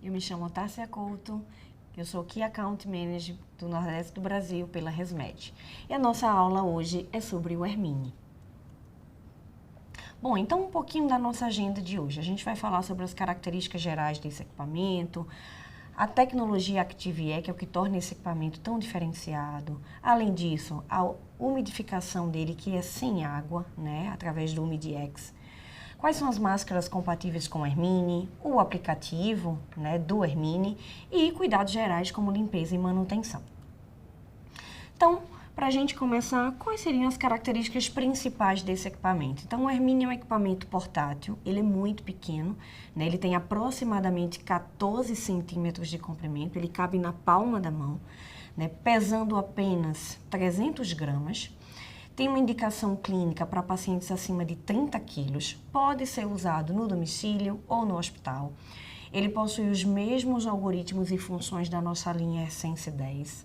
Eu me chamo Tássia Couto, eu sou Key Account Manager do Nordeste do Brasil pela ResMed. E a nossa aula hoje é sobre o Hermine. Bom, então um pouquinho da nossa agenda de hoje. A gente vai falar sobre as características gerais desse equipamento, a tecnologia ActiveAir, que é o que torna esse equipamento tão diferenciado. Além disso, a umidificação dele, que é sem água, né, através do UmidiX. Quais são as máscaras compatíveis com o Hermine, o aplicativo, né, do Hermine e cuidados gerais como limpeza e manutenção. Então, para a gente começar, quais seriam as características principais desse equipamento? Então, o Hermine é um equipamento portátil, ele é muito pequeno, né, ele tem aproximadamente 14 centímetros de comprimento, ele cabe na palma da mão, né, pesando apenas 300 gramas. Tem uma indicação clínica para pacientes acima de 30 quilos, pode ser usado no domicílio ou no hospital. Ele possui os mesmos algoritmos e funções da nossa linha Essence 10.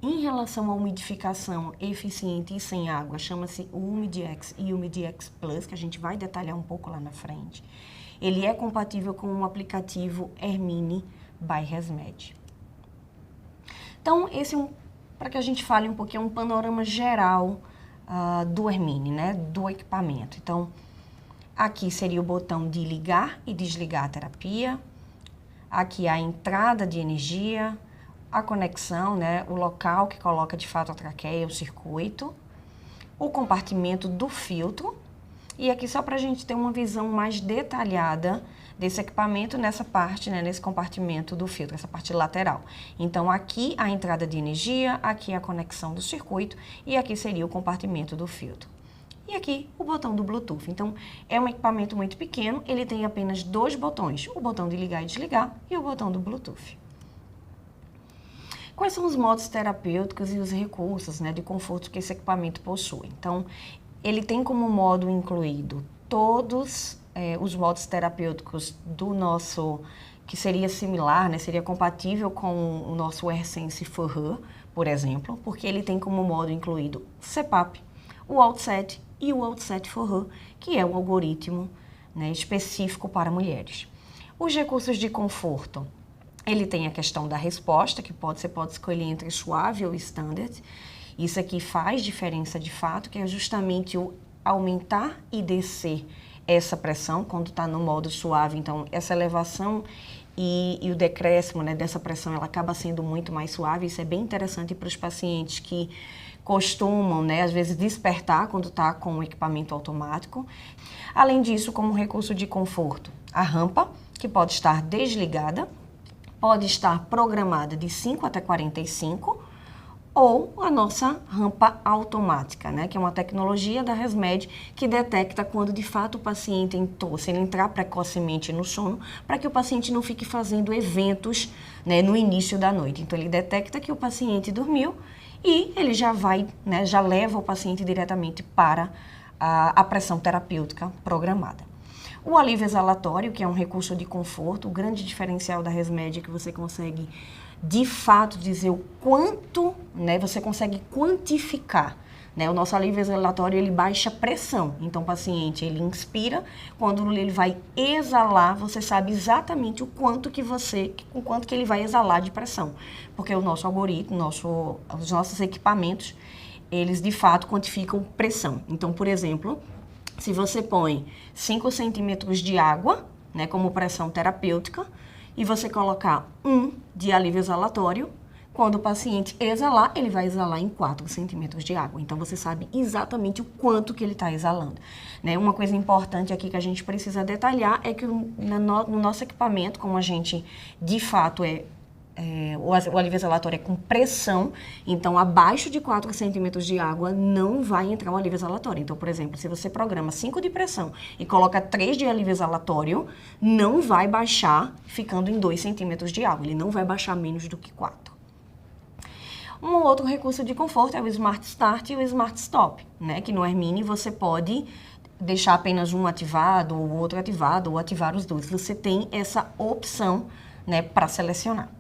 Em relação à umidificação eficiente e sem água, chama-se o UmidiX e o UmidiX Plus, que a gente vai detalhar um pouco lá na frente. Ele é compatível com o aplicativo Hermine by ResMed. Então, esse é para que a gente fale um pouquinho, um panorama geral do Hermine, né, do equipamento. Então, aqui seria o botão de ligar e desligar a terapia, aqui a entrada de energia, a conexão, né, o local que coloca de fato a traqueia, o circuito, o compartimento do filtro, e aqui só para a gente ter uma visão mais detalhada desse equipamento nessa parte, né, nesse compartimento do filtro, essa parte lateral. Então, aqui a entrada de energia, aqui a conexão do circuito e aqui seria o compartimento do filtro. E aqui o botão do Bluetooth. Então, é um equipamento muito pequeno, ele tem apenas dois botões, o botão de ligar e desligar e o botão do Bluetooth. Quais são os modos terapêuticos e os recursos, né, de conforto que esse equipamento possui? Então, ele tem como modo incluído todos os modos terapêuticos do nosso, que seria similar, né, seria compatível com o nosso AirSense 4Her, por exemplo, porque ele tem como modo incluído o CPAP, o Outset e o Outset 4Her, que é um algoritmo, né, específico para mulheres. Os recursos de conforto, ele tem a questão da resposta, que você pode escolher entre suave ou standard. Isso aqui faz diferença de fato, que é justamente o aumentar e descer essa pressão quando está no modo suave. Então, essa elevação e o decréscimo, né, dessa pressão, ela acaba sendo muito mais suave. Isso é bem interessante para os pacientes que costumam, né, às vezes, despertar quando está com o equipamento automático. Além disso, como recurso de conforto, a rampa, que pode estar desligada, pode estar programada de 5 até 45, ou a nossa rampa automática, né, que é uma tecnologia da ResMed que detecta quando de fato o paciente entrou, se ele entrar precocemente no sono, para que o paciente não fique fazendo eventos, né, no início da noite. Então, ele detecta que o paciente dormiu e ele já vai, né, já leva o paciente diretamente para a pressão terapêutica programada. O alívio exalatório, que é um recurso de conforto, o grande diferencial da ResMed é que você consegue, de fato, dizer o quanto, né, você consegue quantificar, né, o nosso alívio exalatório, ele baixa a pressão. Então, o paciente, ele inspira, quando ele vai exalar, você sabe exatamente o quanto que ele vai exalar de pressão. Porque o nosso algoritmo, os nossos equipamentos, eles, de fato, quantificam pressão. Então, por exemplo, se você põe 5 centímetros de água, né, como pressão terapêutica, e você colocar 1 de alívio exalatório, quando o paciente exalar, ele vai exalar em 4 centímetros de água. Então, você sabe exatamente o quanto que ele está exalando. Né? Uma coisa importante aqui que a gente precisa detalhar é que no nosso equipamento, como a gente, de fato, o alívio exalatório é com pressão, então abaixo de 4 centímetros de água não vai entrar o alívio exalatório. Então, por exemplo, se você programa 5 de pressão e coloca 3 de alívio exalatório, não vai baixar ficando em 2 centímetros de água, ele não vai baixar menos do que 4. Um outro recurso de conforto é o Smart Start e o Smart Stop, né? Que no Hermine você pode deixar apenas um ativado, ou outro ativado, ou ativar os dois. Você tem essa opção, né, para selecionar.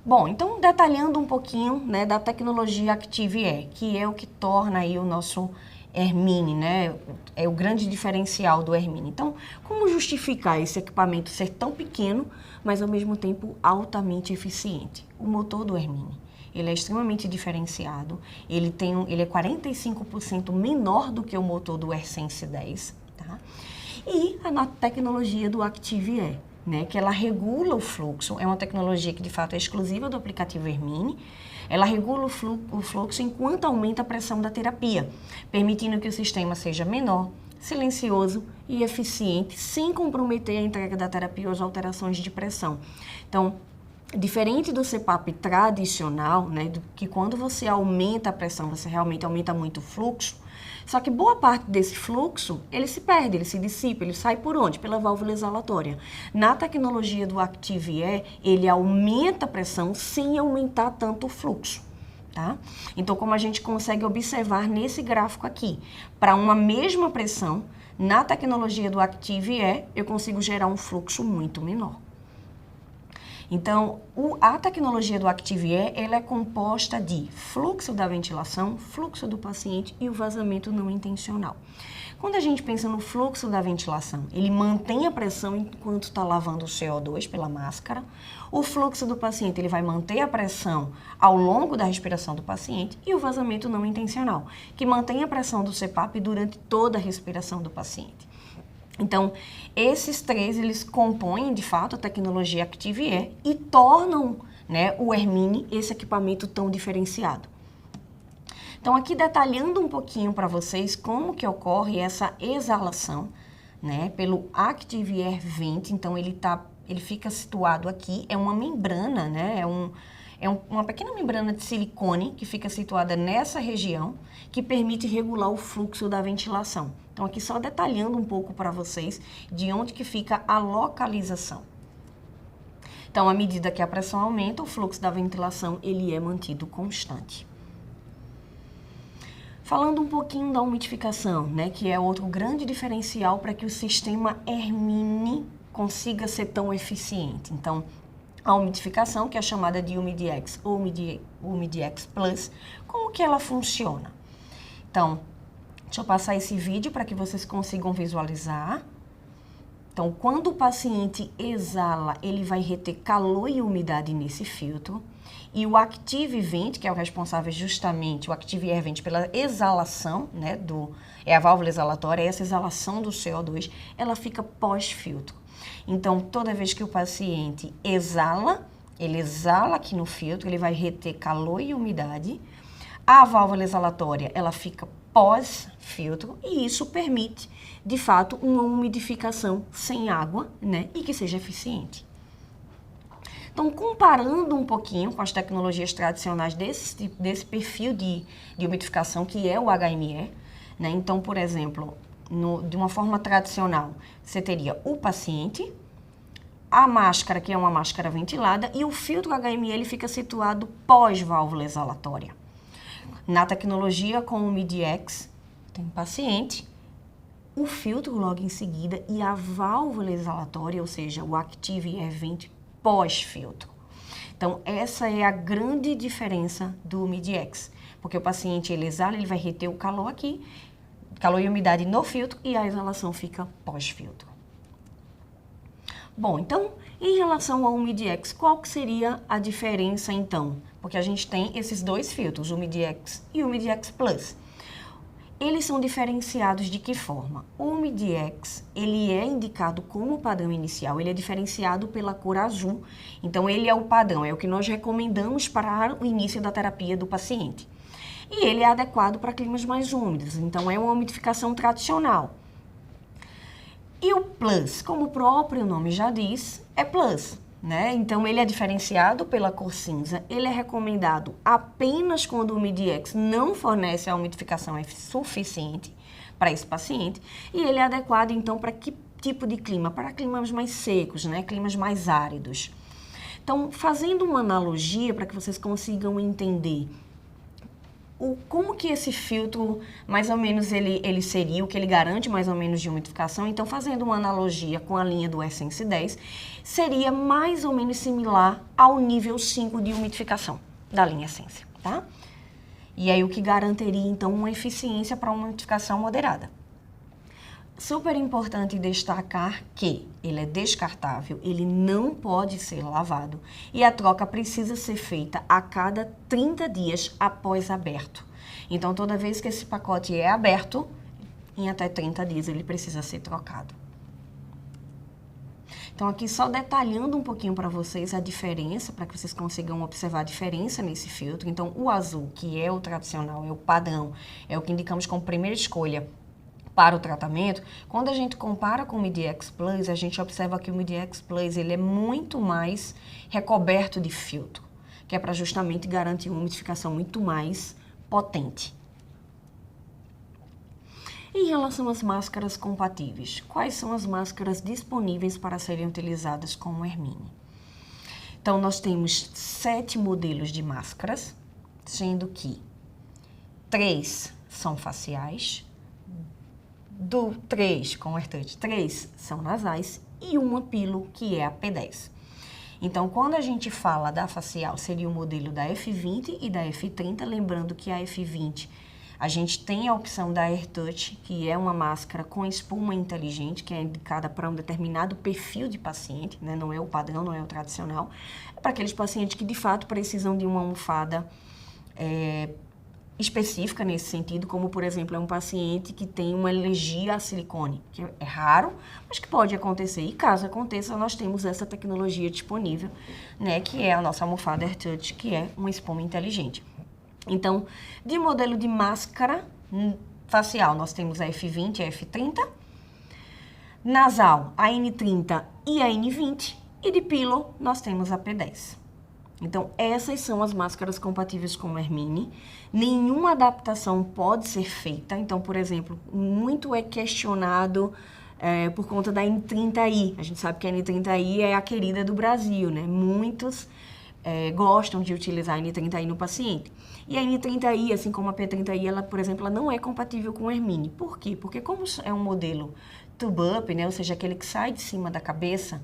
Bom, então detalhando um pouquinho, né, da tecnologia ActiveAir, que é o que torna aí o nosso Hermine, né? É o grande diferencial do Hermine. Então, como justificar esse equipamento ser tão pequeno, mas ao mesmo tempo altamente eficiente? O motor do Hermine, ele é extremamente diferenciado, ele é 45% menor do que o motor do AirSense 10, tá? E a tecnologia do Active Air, né, que ela regula o fluxo, é uma tecnologia que de fato é exclusiva do aplicativo Hermine. Ela regula o fluxo enquanto aumenta a pressão da terapia, permitindo que o sistema seja menor, silencioso e eficiente, sem comprometer a entrega da terapia ou as alterações de pressão. Então, diferente do CPAP tradicional, né, que quando você aumenta a pressão, você realmente aumenta muito o fluxo, só que boa parte desse fluxo, ele se perde, ele se dissipa, ele sai por onde? Pela válvula exalatória. Na tecnologia do Active Air, ele aumenta a pressão sem aumentar tanto o fluxo, tá? Então, como a gente consegue observar nesse gráfico aqui, para uma mesma pressão, na tecnologia do Active Air, eu consigo gerar um fluxo muito menor. Então, a tecnologia do Active Air, ela é composta de fluxo da ventilação, fluxo do paciente e o vazamento não intencional. Quando a gente pensa no fluxo da ventilação, ele mantém a pressão enquanto está lavando o CO2 pela máscara. O fluxo do paciente, ele vai manter a pressão ao longo da respiração do paciente. E o vazamento não intencional, que mantém a pressão do CPAP durante toda a respiração do paciente. Então, esses três, eles compõem, de fato, a tecnologia Active Air e tornam, né, o Hermine esse equipamento tão diferenciado. Então, aqui detalhando um pouquinho para vocês como que ocorre essa exalação, né, pelo Active Air Vent. Então, ele fica situado aqui, é uma membrana, né, uma pequena membrana de silicone que fica situada nessa região, que permite regular o fluxo da ventilação. Então, aqui só detalhando um pouco para vocês de onde que fica a localização. Então, à medida que a pressão aumenta, o fluxo da ventilação, ele é mantido constante. Falando um pouquinho da umidificação, né, que é outro grande diferencial para que o sistema Hermine consiga ser tão eficiente. Então, a umidificação, que é chamada de Umidix ou Umidix Plus, como que ela funciona? Então, deixa eu passar esse vídeo para que vocês consigam visualizar. Então, quando o paciente exala, ele vai reter calor e umidade nesse filtro. E o Active Vent, que é o responsável justamente, o Active Air Vent, pela exalação, né, é a válvula exalatória, essa exalação do CO2, ela fica pós-filtro. Então, toda vez que o paciente exala, ele exala aqui no filtro, ele vai reter calor e umidade. A válvula exalatória, ela fica pós-filtro e isso permite, de fato, uma umidificação sem água, né, e que seja eficiente. Então, comparando um pouquinho com as tecnologias tradicionais desse perfil de umidificação, que é o HME, né? Então, por exemplo, de uma forma tradicional, você teria o paciente, a máscara, que é uma máscara ventilada, e o filtro HME ele fica situado pós-válvula exalatória. Na tecnologia com o Umidix, tem um paciente, o filtro logo em seguida e a válvula exalatória, ou seja, o Active Air Vent pós-filtro. Então, essa é a grande diferença do Umidix, porque o paciente ele exala, ele vai reter o calor aqui, calor e umidade no filtro e a exalação fica pós-filtro. Bom, então, em relação ao Umidix, qual que seria a diferença então? Porque a gente tem esses dois filtros, o Umidix e o Umidix Plus. Eles são diferenciados de que forma? O Umidix, ele é indicado como padrão inicial, ele é diferenciado pela cor azul. Então, ele é o padrão, é o que nós recomendamos para o início da terapia do paciente. E ele é adequado para climas mais úmidos, então é uma umidificação tradicional. E o Plus, como o próprio nome já diz, é Plus, né? Então, ele é diferenciado pela cor cinza, ele é recomendado apenas quando o Umidix não fornece a umidificação suficiente para esse paciente, e ele é adequado, então, para que tipo de clima? Para climas mais secos, né? Climas mais áridos. Então, fazendo uma analogia para que vocês consigam entender como que esse filtro, mais ou menos, ele seria, o que ele garante mais ou menos de umidificação. Então, fazendo uma analogia com a linha do AirSense 10, seria mais ou menos similar ao nível 5 de umidificação da linha AirSense, tá? E aí o que garantiria, então, uma eficiência para uma umidificação moderada. Super importante destacar que ele é descartável, ele não pode ser lavado e a troca precisa ser feita a cada 30 dias após aberto. Então, toda vez que esse pacote é aberto, em até 30 dias ele precisa ser trocado. Então, aqui só detalhando um pouquinho para vocês a diferença, para que vocês consigam observar a diferença nesse filtro. Então, o azul, que é o tradicional, é o padrão, é o que indicamos como primeira escolha para o tratamento. Quando a gente compara com o MIDI-X Plus, a gente observa que o MIDI-X Plus ele é muito mais recoberto de filtro, que é para justamente garantir uma umidificação muito mais potente. Em relação às máscaras compatíveis, quais são as máscaras disponíveis para serem utilizadas com o Hermine? Então, nós temos 7 modelos de máscaras, sendo que 3 são faciais, 3 com AirTouch, 3 são nasais e uma pilo, que é a P10. Então, quando a gente fala da facial, seria o modelo da F20 e da F30, lembrando que a F20, a gente tem a opção da AirTouch, que é uma máscara com espuma inteligente, que é indicada para um determinado perfil de paciente, né? Não é o padrão, não é o tradicional, é para aqueles pacientes que de fato precisam de uma almofada específica nesse sentido, como por exemplo é um paciente que tem uma alergia a silicone, que é raro, mas que pode acontecer. E caso aconteça, nós temos essa tecnologia disponível, né, que é a nossa almofada AirTouch, que é uma espuma inteligente. Então, de modelo de máscara facial, nós temos a F20 e a F30, nasal, a N30 e a N20, e de pilo, nós temos a P10. Então, essas são as máscaras compatíveis com o Hermine. Nenhuma adaptação pode ser feita. Então, por exemplo, muito é questionado por conta da N30i. A gente sabe que a N30i é a querida do Brasil, né? Muitos gostam de utilizar a N30i no paciente. E a N30i, assim como a P30i, ela, por exemplo, ela não é compatível com o Hermine. Por quê? Porque como é um modelo tube-up, né? Ou seja, aquele que sai de cima da cabeça,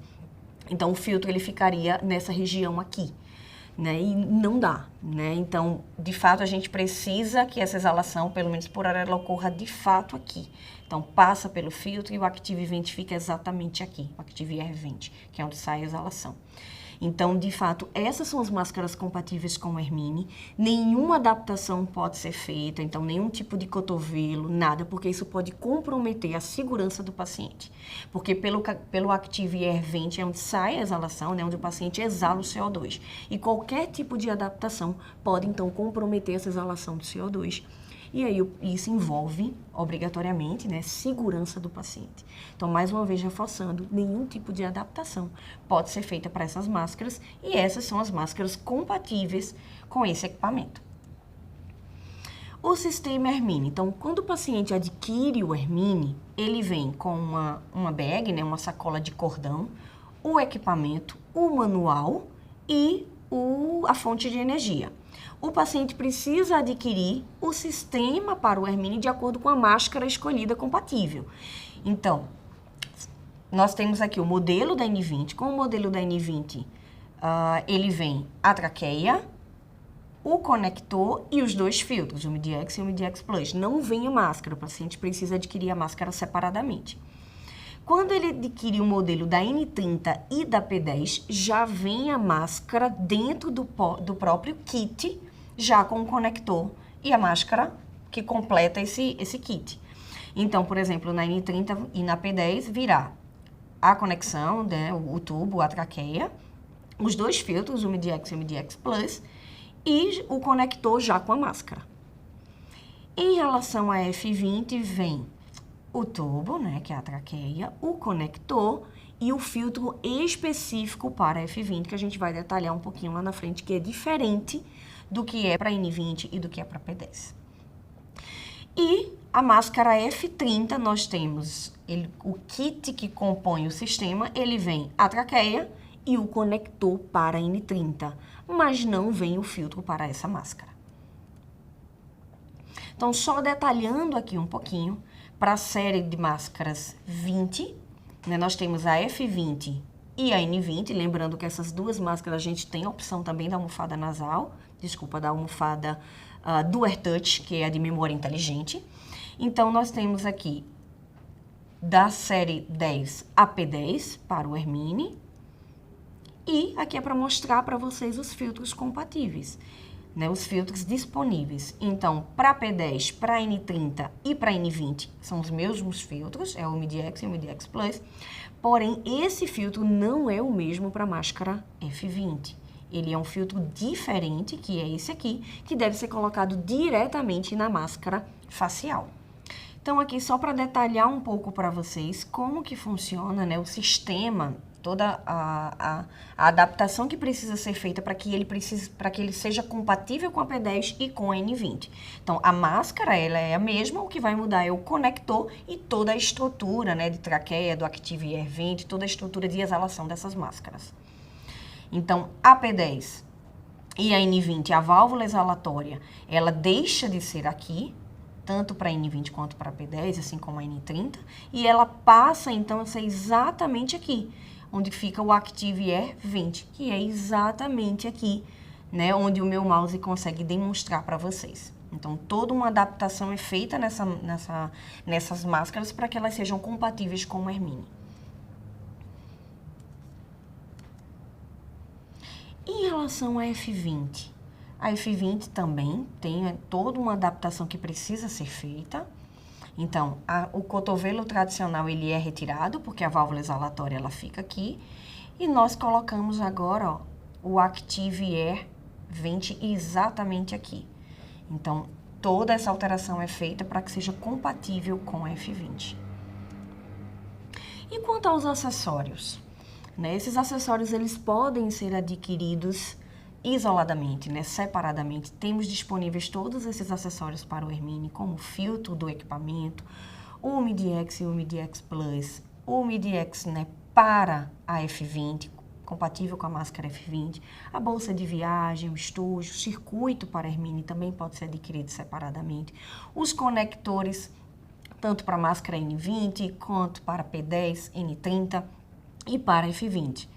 então o filtro ele ficaria nessa região aqui. Né, e não dá, né? Então, de fato, a gente precisa que essa exalação, pelo menos por hora, ela ocorra de fato aqui. Então, passa pelo filtro e o Active Vent fica exatamente aqui, o Active Air Vent, que é onde sai a exalação. Então, de fato, essas são as máscaras compatíveis com o Hermine. Nenhuma adaptação pode ser feita, então nenhum tipo de cotovelo, nada, porque isso pode comprometer a segurança do paciente. Porque pelo Active Air Vent é onde sai a exalação, né, onde o paciente exala o CO2. E qualquer tipo de adaptação pode, então, comprometer essa exalação do CO2. E aí isso envolve, obrigatoriamente, né, segurança do paciente. Então, mais uma vez reforçando, nenhum tipo de adaptação pode ser feita para essas máscaras e essas são as máscaras compatíveis com esse equipamento. O sistema Hermine. Então, quando o paciente adquire o Hermine, ele vem com uma bag, né, uma sacola de cordão, o equipamento, o manual e a fonte de energia. O paciente precisa adquirir o sistema para o Hermine de acordo com a máscara escolhida compatível. Então, nós temos aqui o modelo da N20. Com o modelo da N20, ele vem a traqueia, o conector e os 2 filtros, o MIDI-X e o MIDI-X Plus. Não vem a máscara, o paciente precisa adquirir a máscara separadamente. Quando ele adquire o modelo da N30 e da P10, já vem a máscara dentro do próprio kit, já com o conector e a máscara que completa esse kit. Então, por exemplo, na N30 e na P10 virá a conexão, né, o tubo, a traqueia, os 2 filtros, o MIDI-X e o MIDI-X Plus, e o conector já com a máscara. Em relação à F20, vem o tubo, né, que é a traqueia, o conector e o filtro específico para a F20, que a gente vai detalhar um pouquinho lá na frente, que é diferente do que é para a N20 e do que é para a P10. E a máscara F30, nós temos o kit que compõe o sistema, ele vem a traqueia e o conector para a N30, mas não vem o filtro para essa máscara. Então, só detalhando aqui um pouquinho, para a série de máscaras 20, né, nós temos a F20 e a N20, lembrando que essas 2 máscaras a gente tem a opção também da almofada nasal, da almofada Dual Touch, que é a de memória inteligente. Então, nós temos aqui da série 10 a P10 para o Hermine. E aqui é para mostrar para vocês os filtros compatíveis, né, os filtros disponíveis. Então, para P10, para N30 e para N20 são os mesmos filtros, é o UmidiX e o UmidiX Plus, porém esse filtro não é o mesmo para a máscara F20. Ele é um filtro diferente, que é esse aqui, que deve ser colocado diretamente na máscara facial. Então, aqui só para detalhar um pouco para vocês como que funciona, né, o sistema, toda a adaptação que precisa ser feita para que ele seja compatível com a P10 e com a N20. Então, a máscara, ela é a mesma, o que vai mudar é o conector e toda a estrutura, né, de traqueia, do Active Air Vent, toda a estrutura de exalação dessas máscaras. Então, a P10 e a N20, a válvula exalatória, ela deixa de ser aqui, tanto para a N20 quanto para a P10, assim como a N30, e ela passa, então, a ser exatamente aqui, onde fica o Active Air Vent, que é exatamente aqui, né, onde o meu mouse consegue demonstrar para vocês. Então, toda uma adaptação é feita nessas máscaras para que elas sejam compatíveis com o Hermine. Em relação à F20, a F20 também tem toda uma adaptação que precisa ser feita. Então, o cotovelo tradicional ele é retirado, porque a válvula exalatória ela fica aqui. E nós colocamos agora, ó, o Active Air Vent exatamente aqui. Então, toda essa alteração é feita para que seja compatível com a F20. E quanto aos acessórios? Né, esses acessórios eles podem ser adquiridos isoladamente, né, separadamente. Temos disponíveis todos esses acessórios para o Hermine, como o filtro do equipamento, o UmidiX e o UmidiX Plus, o UmidiX, né, para a F20, compatível com a máscara F20, a bolsa de viagem, o estojo, o circuito para a Hermine também pode ser adquirido separadamente, os conectores, tanto para a máscara N20 quanto para P10, N30 e para F20.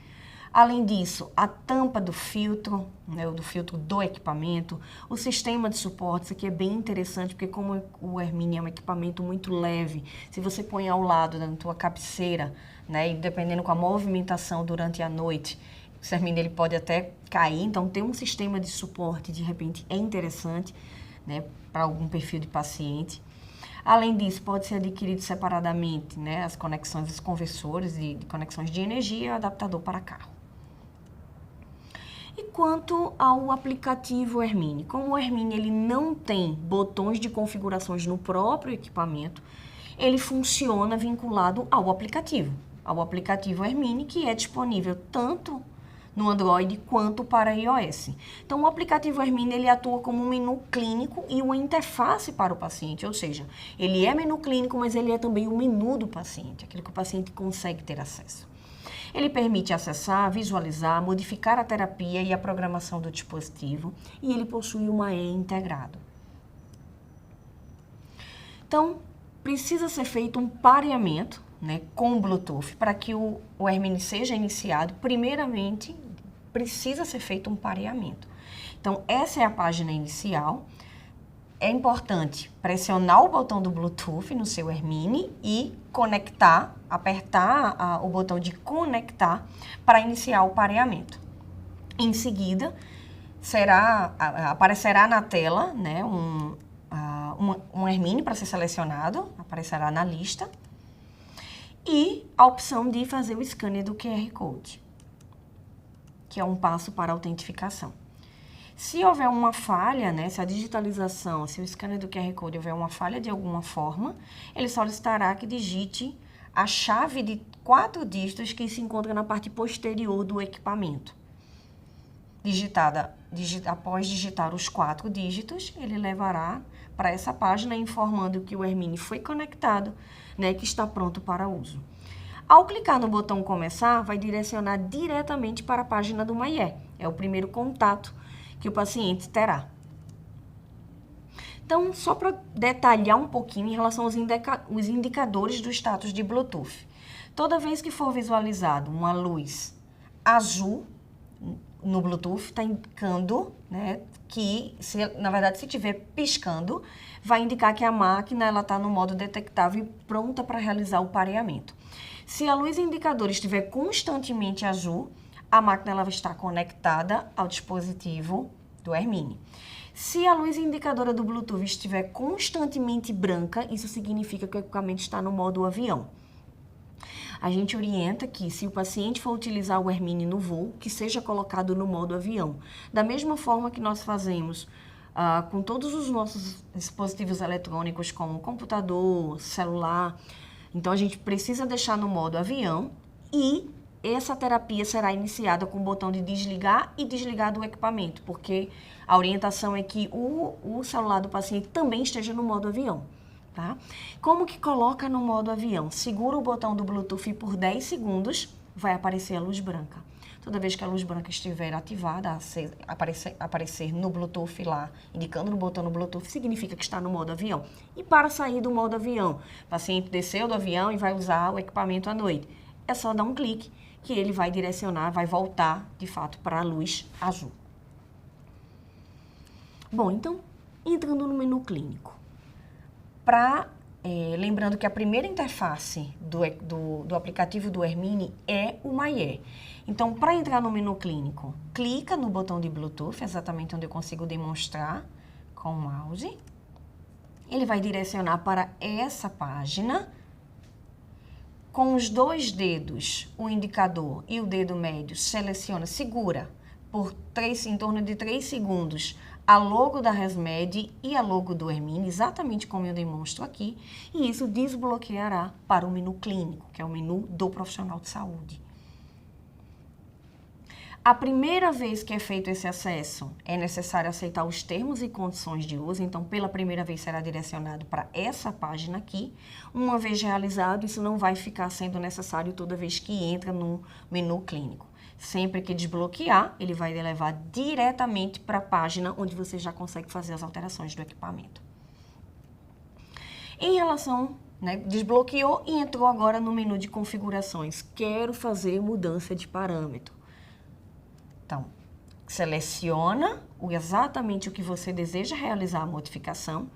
Além disso, a tampa do filtro, né, do filtro do equipamento, o sistema de suporte, isso aqui é bem interessante, porque como o Hermine é um equipamento muito leve, se você põe ao lado da tua cabeceira, né, e dependendo com a movimentação durante a noite, o Hermine ele pode até cair, então ter um sistema de suporte, de repente, é interessante, né, para algum perfil de paciente. Além disso, pode ser adquirido separadamente, né, as conexões, os conversores de conexões de energia e o adaptador para carro. E quanto ao aplicativo Hermine, como o Hermine ele não tem botões de configurações no próprio equipamento, ele funciona vinculado ao aplicativo Hermine, que é disponível tanto no Android quanto para iOS. Então, o aplicativo Hermine ele atua como um menu clínico e uma interface para o paciente, ou seja, ele é menu clínico, mas ele é também o menu do paciente, aquilo que o paciente consegue ter acesso. Ele permite acessar, visualizar, modificar a terapia e a programação do dispositivo e ele possui um AE integrado. Então, precisa ser feito um pareamento, né, com o Bluetooth para que o Hermine seja iniciado. Primeiramente, precisa ser feito um pareamento. Então, essa é a página inicial. É importante pressionar o botão do Bluetooth no seu Hermine e conectar, apertar o botão de conectar para iniciar o pareamento. Em seguida, aparecerá na tela, né, um Hermine para ser selecionado, aparecerá na lista, e a opção de fazer o scanner do QR Code, que é um passo para a autentificação. Se houver uma falha, né, se a digitalização, se o scanner do QR Code houver uma falha de alguma forma, ele solicitará que digite a chave de 4 dígitos que se encontra na parte posterior do equipamento. Após digitar os 4 dígitos, ele levará para essa página informando que o Hermine foi conectado, né, que está pronto para uso. Ao clicar no botão começar, vai direcionar diretamente para a página do MyAir. É o primeiro contato que o paciente terá. Então, só para detalhar um pouquinho em relação aos indicadores do status de Bluetooth. Toda vez que for visualizado uma luz azul no Bluetooth está indicando, né, que, na verdade, se estiver piscando, vai indicar que a máquina está no modo detectável e pronta para realizar o pareamento. Se a luz indicadora estiver constantemente azul, a máquina ela vai estar conectada ao dispositivo do Hermine. Se a luz indicadora do Bluetooth estiver constantemente branca, isso significa que o equipamento está no modo avião. A gente orienta que, se o paciente for utilizar o Hermine no voo, que seja colocado no modo avião. Da mesma forma que nós fazemos com todos os nossos dispositivos eletrônicos, como computador, celular. Então, a gente precisa deixar no modo avião e essa terapia será iniciada com o botão de desligar e desligar do equipamento, porque a orientação é que o celular do paciente também esteja no modo avião. Tá? Como que coloca no modo avião? Segura o botão do Bluetooth e por 10 segundos vai aparecer a luz branca. Toda vez que a luz branca estiver ativada, aparecer no Bluetooth lá, indicando no botão no Bluetooth, significa que está no modo avião. E para sair do modo avião, o paciente desceu do avião e vai usar o equipamento à noite. É só dar um clique que ele vai direcionar, vai voltar, de fato, para a luz azul. Bom, então, entrando no menu clínico. Lembrando que a primeira interface do aplicativo do Hermine é o MyAir. Então, para entrar no menu clínico, clica no botão de Bluetooth, exatamente onde eu consigo demonstrar com o mouse. Ele vai direcionar para essa página. Com os dois dedos, o indicador e o dedo médio, segura em torno de 3 segundos a logo da ResMed e a logo do Hermine, exatamente como eu demonstro aqui, e isso desbloqueará para o menu clínico, que é o menu do profissional de saúde. A primeira vez que é feito esse acesso, é necessário aceitar os termos e condições de uso, então pela primeira vez será direcionado para essa página aqui. Uma vez realizado, isso não vai ficar sendo necessário toda vez que entra no menu clínico. Sempre que desbloquear, ele vai levar diretamente para a página onde você já consegue fazer as alterações do equipamento. Em relação, desbloqueou e entrou agora no menu de configurações. Quero fazer mudança de parâmetro. Então, seleciona exatamente o que você deseja realizar a modificação.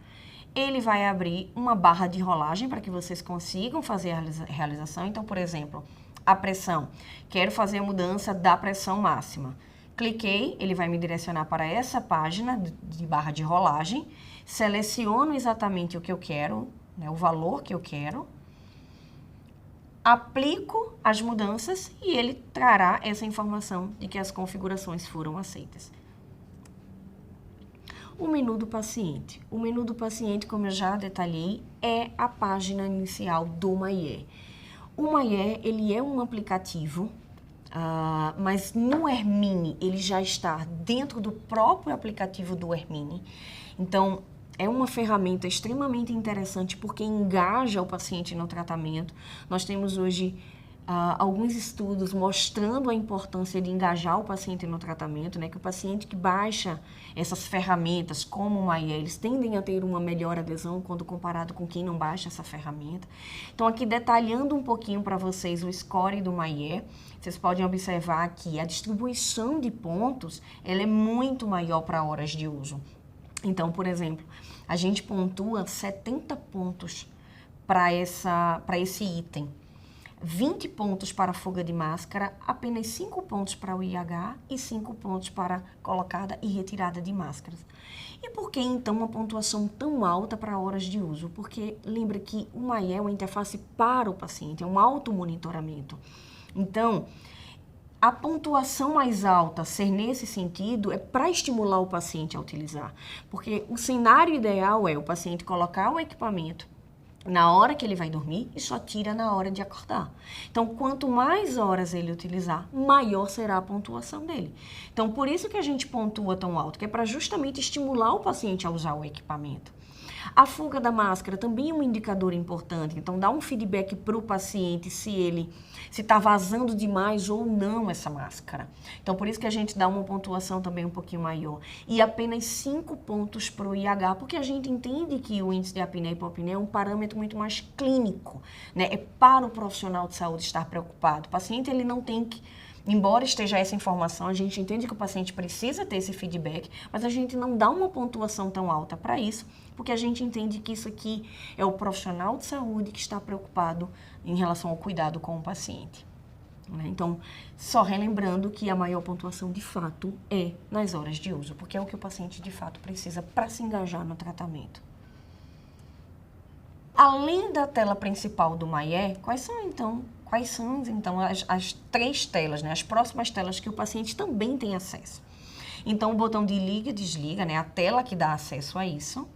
Ele vai abrir uma barra de rolagem para que vocês consigam fazer a realização. Então, por exemplo, a pressão. Quero fazer a mudança da pressão máxima. Cliquei, ele vai me direcionar para essa página de barra de rolagem. Seleciono exatamente o que eu quero, o valor que eu quero. Aplico as mudanças e ele trará essa informação de que as configurações foram aceitas. O menu do paciente. O menu do paciente, como eu já detalhei, é a página inicial do MyAir. O MyAir, ele é um aplicativo, mas no Hermine ele já está dentro do próprio aplicativo do Hermine. Então, é uma ferramenta extremamente interessante porque engaja o paciente no tratamento. Nós temos hoje alguns estudos mostrando a importância de engajar o paciente no tratamento, que o paciente que baixa essas ferramentas, como o MyAir, eles tendem a ter uma melhor adesão quando comparado com quem não baixa essa ferramenta. Então, aqui detalhando um pouquinho para vocês o score do MyAir, vocês podem observar que a distribuição de pontos ela é muito maior para horas de uso. Então, por exemplo, a gente pontua 70 pontos para esse item. 20 pontos para a fuga de máscara, apenas 5 pontos para o IH e 5 pontos para colocada e retirada de máscaras. E por que, então, uma pontuação tão alta para horas de uso? Porque lembra que o MyAir é uma interface para o paciente, é um automonitoramento. Então, a pontuação mais alta ser nesse sentido é para estimular o paciente a utilizar. Porque o cenário ideal é o paciente colocar o equipamento na hora que ele vai dormir e só tira na hora de acordar. Então, quanto mais horas ele utilizar, maior será a pontuação dele. Então, por isso que a gente pontua tão alto, que é para justamente estimular o paciente a usar o equipamento. A fuga da máscara também é um indicador importante, então dá um feedback para o paciente se está vazando demais ou não essa máscara. Então, por isso que a gente dá uma pontuação também um pouquinho maior. E apenas 5 pontos para o IH, porque a gente entende que o índice de apneia e hipopneia é um parâmetro muito mais clínico, É para o profissional de saúde estar preocupado. O paciente ele não tem que embora esteja essa informação, a gente entende que o paciente precisa ter esse feedback, mas a gente não dá uma pontuação tão alta para isso, porque a gente entende que isso aqui é o profissional de saúde que está preocupado em relação ao cuidado com o paciente. Então, só relembrando que a maior pontuação de fato é nas horas de uso, porque é o que o paciente de fato precisa para se engajar no tratamento. Além da tela principal do MAIE, quais são então as 3 telas, né, as próximas telas que o paciente também tem acesso? Então, o botão de liga e desliga, né, a tela que dá acesso a isso.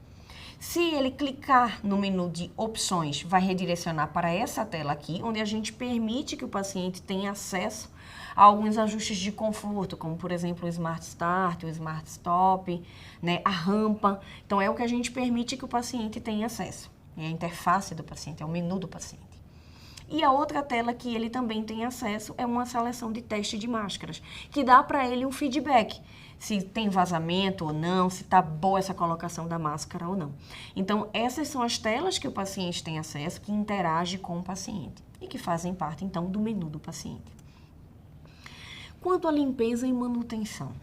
Se ele clicar no menu de opções, vai redirecionar para essa tela aqui, onde a gente permite que o paciente tenha acesso a alguns ajustes de conforto, como por exemplo o Smart Start, o Smart Stop, né, a rampa. Então é o que a gente permite que o paciente tenha acesso. É a interface do paciente, é o menu do paciente. E a outra tela que ele também tem acesso é uma seleção de teste de máscaras, que dá para ele um feedback, se tem vazamento ou não, se está boa essa colocação da máscara ou não. Então, essas são as telas que o paciente tem acesso, que interage com o paciente e que fazem parte, então, do menu do paciente. Quanto à limpeza e manutenção.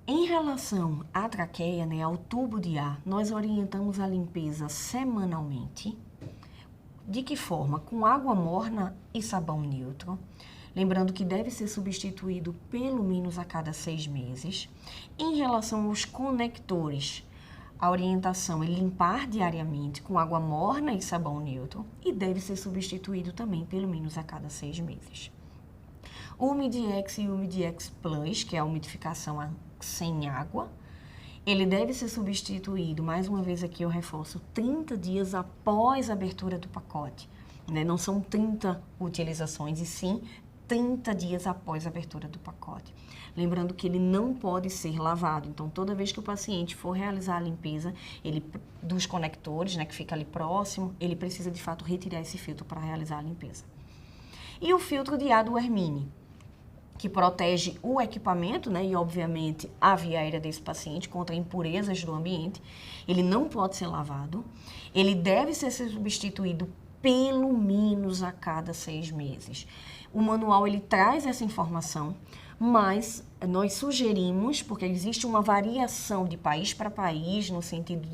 Em relação à traqueia, né, ao tubo de ar, nós orientamos a limpeza semanalmente. De que forma? Com água morna e sabão neutro. Lembrando que deve ser substituído pelo menos a cada 6 meses. Em relação aos conectores, a orientação é limpar diariamente com água morna e sabão neutro e deve ser substituído também pelo menos a cada 6 meses. O Umidex e o Umidex Plus, que é a umidificação sem água, ele deve ser substituído, mais uma vez aqui eu reforço, 30 dias após a abertura do pacote. Né? Não são 30 utilizações, e sim 30 dias após a abertura do pacote. Lembrando que ele não pode ser lavado. Então, toda vez que o paciente for realizar a limpeza dos conectores, né, que fica ali próximo, ele precisa, de fato, retirar esse filtro para realizar a limpeza. E o filtro de ar do Hermine, que protege o equipamento, né, e, obviamente, a via aérea desse paciente contra impurezas do ambiente. Ele não pode ser lavado. Ele deve ser substituído pelo menos a cada 6 meses. O manual, ele traz essa informação, mas nós sugerimos, porque existe uma variação de país para país, no sentido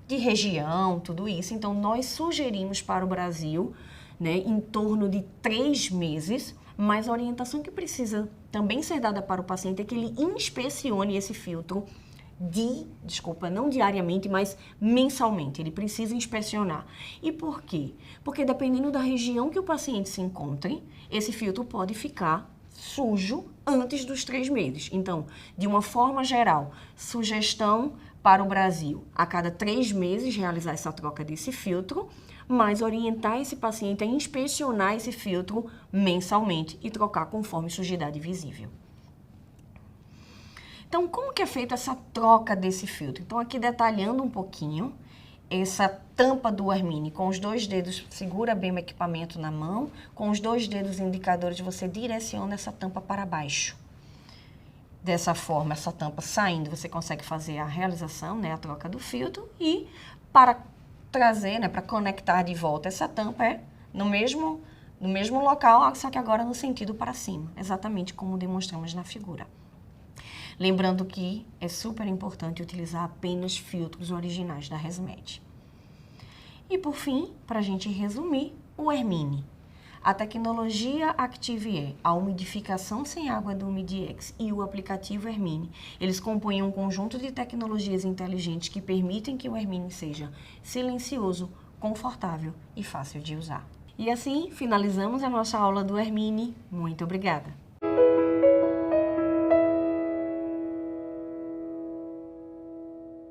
de região, tudo isso. Então, nós sugerimos para o Brasil, né, em torno de 3 meses, mas a orientação que precisa também ser dada para o paciente é que ele inspecione esse filtro não diariamente, mas mensalmente. Ele precisa inspecionar. E por quê? Porque dependendo da região que o paciente se encontre, esse filtro pode ficar sujo antes dos 3 meses. Então, de uma forma geral, sugestão para o Brasil, a cada 3 meses realizar essa troca desse filtro, mas orientar esse paciente a inspecionar esse filtro mensalmente e trocar conforme sujidade visível. Então, como que é feita essa troca desse filtro? Então, aqui detalhando um pouquinho, essa tampa do Hermine, com os 2 dedos, segura bem o equipamento na mão, com os 2 dedos indicadores você direciona essa tampa para baixo. Dessa forma, essa tampa saindo, você consegue fazer a realização, né, a troca do filtro, e para trazer, né, para conectar de volta essa tampa no mesmo local, só que agora no sentido para cima, exatamente como demonstramos na figura. Lembrando que é super importante utilizar apenas filtros originais da ResMed. E por fim, para a gente resumir, o Hermine. A tecnologia Active-Air, a umidificação sem água do Umidex e o aplicativo Hermine, eles compõem um conjunto de tecnologias inteligentes que permitem que o Hermine seja silencioso, confortável e fácil de usar. E assim, finalizamos a nossa aula do Hermine. Muito obrigada!